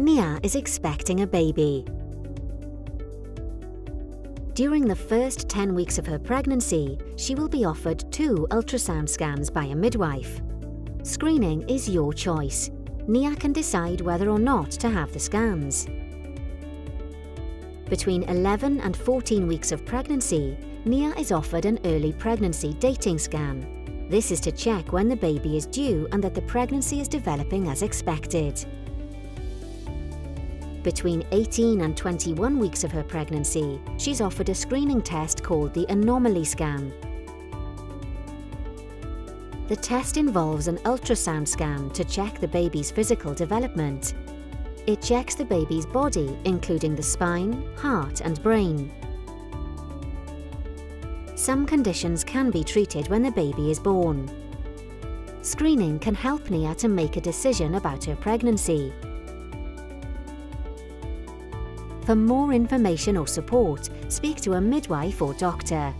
Nia is expecting a baby. During the first 10 weeks of her pregnancy, she will be offered 2 ultrasound scans by a midwife. Screening is your choice. Nia can decide whether or not to have the scans. Between 11 and 14 weeks of pregnancy, Nia is offered an early pregnancy dating scan. This is to check when the baby is due and that the pregnancy is developing as expected. Between 18 and 21 weeks of her pregnancy, she's offered a screening test called the anomaly scan. The test involves an ultrasound scan to check the baby's physical development. It checks the baby's body, including the spine, heart, and brain. Some conditions can be treated when the baby is born. Screening can help Nia to make a decision about her pregnancy. For more information or support, speak to a midwife or doctor.